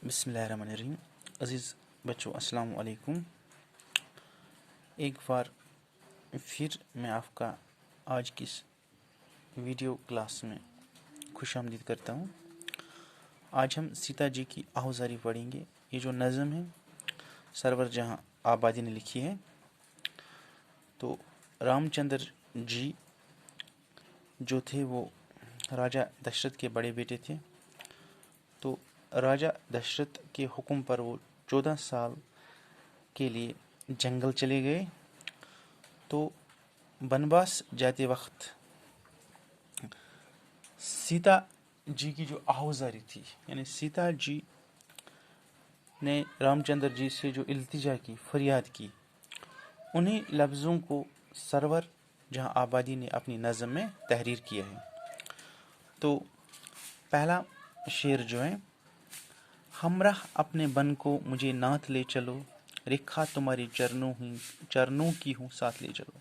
بسم اللہ الرحمن الرحیم۔ عزیز بچوں، السلام علیکم۔ ایک بار پھر میں آپ کا آج کی اس ویڈیو کلاس میں خوش آمدید کرتا ہوں۔ آج ہم سیتا جی کی آہوزاری پڑھیں گے۔ یہ جو نظم ہے سرور جہاں آبادی نے لکھی ہے، تو رام چندر جی جو تھے وہ راجہ دشرت کے بڑے بیٹے تھے۔ تو راجہ دشرت کے حکم پر وہ 14 سال کے لیے جنگل چلے گئے۔ تو بنواس جاتے وقت سیتا جی کی جو آہوزاری تھی، یعنی سیتا جی نے رام چندر جی سے جو التجا کی، فریاد کی، انہی لفظوں کو سرور جہاں آبادی نے اپنی نظم میں تحریر کیا ہے۔ تو پہلا شعر جو ہے، ہمراہ اپنے بن کو مجھے ناتھ لے چلو، رکھا تمہاری چرنوں کی ہوں ساتھ لے چلو۔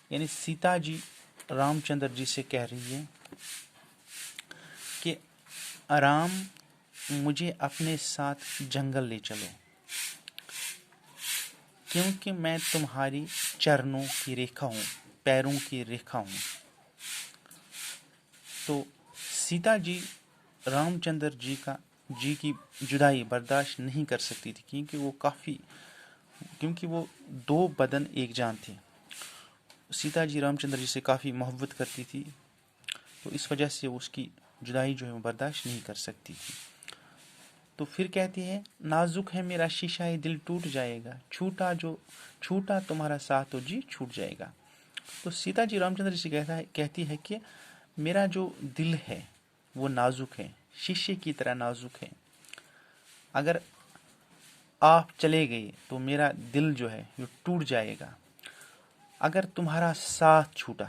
یعنی سیتا جی رام چندر جی سے کہہ رہی ہے کہ رام مجھے اپنے ساتھ جنگل لے چلو، کیونکہ میں تمہاری چرنوں کی ریکھا ہوں، پیروں کی ریکھا ہوں۔ تو سیتا جی رام چندر جی کی جدائی برداشت نہیں کر سکتی تھی، کیونکہ وہ دو بدن ایک جان تھے۔ سیتا جی رام چندر جی سے کافی محبت کرتی تھی، تو اس وجہ سے وہ اس کی جدائی جو ہے وہ برداشت نہیں کر سکتی تھی۔ تو پھر کہتی ہے، نازک ہے میرا شیشہ دل ٹوٹ جائے گا، چھوٹا تمہارا ساتھ تو جی چھوٹ جائے گا۔ تو سیتا جی رام چندر جی سے کہتی ہے کہ میرا جو دل ہے وہ نازک ہے، شیشے کی طرح نازک ہے۔ اگر آپ چلے گئے تو میرا دل جو ہے وہ ٹوٹ جائے گا۔ اگر تمہارا ساتھ چھوٹا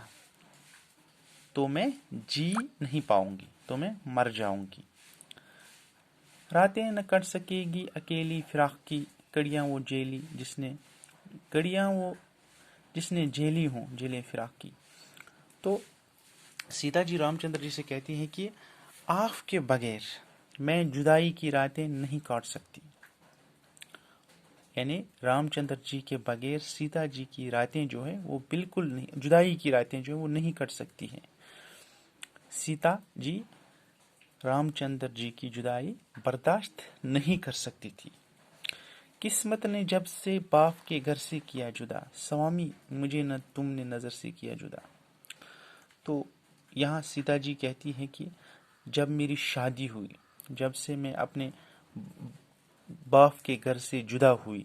تو میں جی نہیں پاؤں گی، تو میں مر جاؤں گی۔ راتیں نہ کٹ سکے گی اکیلی فراق کی، کڑیاں وہ جس نے جیلی ہوں جیلیں فراق کی۔ تو سیتا جی رام چندر جی سے کہتی ہیں کہ آپ کے بغیر میں جدائی کی راتیں نہیں کاٹ سکتی۔ یعنی رام چندر جی کے بغیر سیتا جی کی راتیں جو ہے وہ بالکل نہیں، جدائی کی راتیں جو ہے وہ نہیں کٹ سکتی ہیں۔ سیتا جی رام چندر جی کی جدائی برداشت نہیں کر سکتی تھی۔ قسمت نے جب سے باپ کے گھر سے کیا جدا، سوامی مجھے نہ تم نے نظر سے کیا جدا۔ تو یہاں سیتا جی کہتی ہے کہ جب میری شادی ہوئی، جب سے میں اپنے باپ کے گھر سے جدا ہوئی،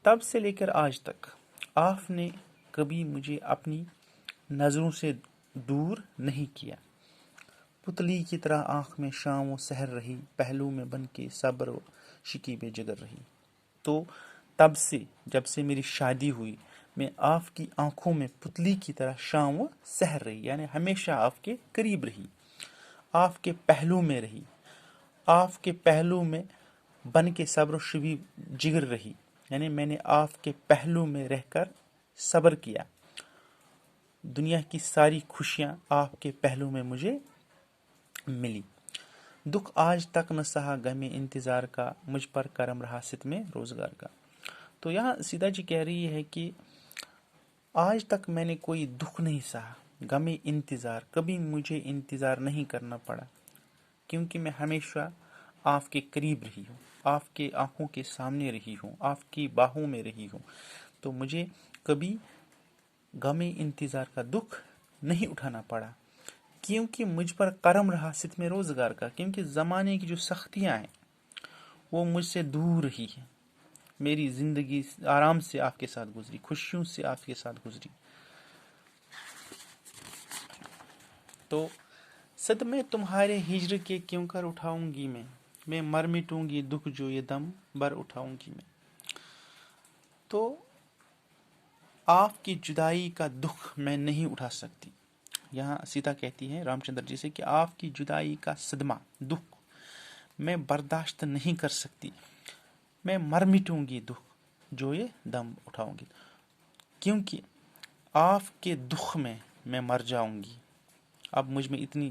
تب سے لے کر آج تک آپ نے کبھی مجھے اپنی نظروں سے دور نہیں کیا۔ پتلی کی طرح آنکھ میں شام و سحر رہی، پہلو میں بن کے صبر و شکیب جگر رہی۔ تو تب سے جب سے میری شادی ہوئی، میں آپ کی آنکھوں میں پتلی کی طرح شام و سحر رہی، یعنی ہمیشہ آپ کے قریب رہی، آپ کے پہلو میں رہی، آپ کے پہلو میں بن کے صبر و شکیب جگر رہی، یعنی میں نے آپ کے پہلو میں رہ کر صبر کیا۔ دنیا کی ساری خوشیاں آپ کے پہلو میں مجھے ملی۔ دکھ آج تک نہ سہا غم انتظار کا، مجھ پر کرم رہا ستم روزگار کا۔ تو یہاں سیتا جی کہہ رہی ہے کہ آج تک میں نے کوئی دکھ نہیں سہا، غم انتظار، کبھی مجھے انتظار نہیں کرنا پڑا، کیونکہ میں ہمیشہ آپ کے قریب رہی ہوں، آپ کے آنکھوں کے سامنے رہی ہوں، آپ کی باہوں میں رہی ہوں۔ تو مجھے کبھی غم انتظار کا دکھ نہیں اٹھانا پڑا، کیونکہ مجھ پر کرم رہا ستم روزگار کا، کیونکہ زمانے کی جو سختیاں ہیں وہ مجھ سے دور رہی ہیں۔ میری زندگی آرام سے آپ کے ساتھ گزری، خوشیوں سے آپ کے ساتھ گزری۔ تو صدمے تمہارے ہجر کے کیوں کر اٹھاؤں گی میں مر مٹوں گی دکھ جو یہ دم بر اٹھاؤں گی میں۔ تو آپ کی جدائی کا دکھ میں نہیں اٹھا سکتی۔ یہاں سیتا کہتی ہے رام چندر جی سے کہ آپ کی جدائی کا صدمہ، دکھ میں برداشت نہیں کر سکتی، میں مر مٹوں گی دکھ جو یہ دم اٹھاؤں گی، کیونکہ آپ کے دکھ میں مر جاؤں گی۔ اب مجھ میں اتنی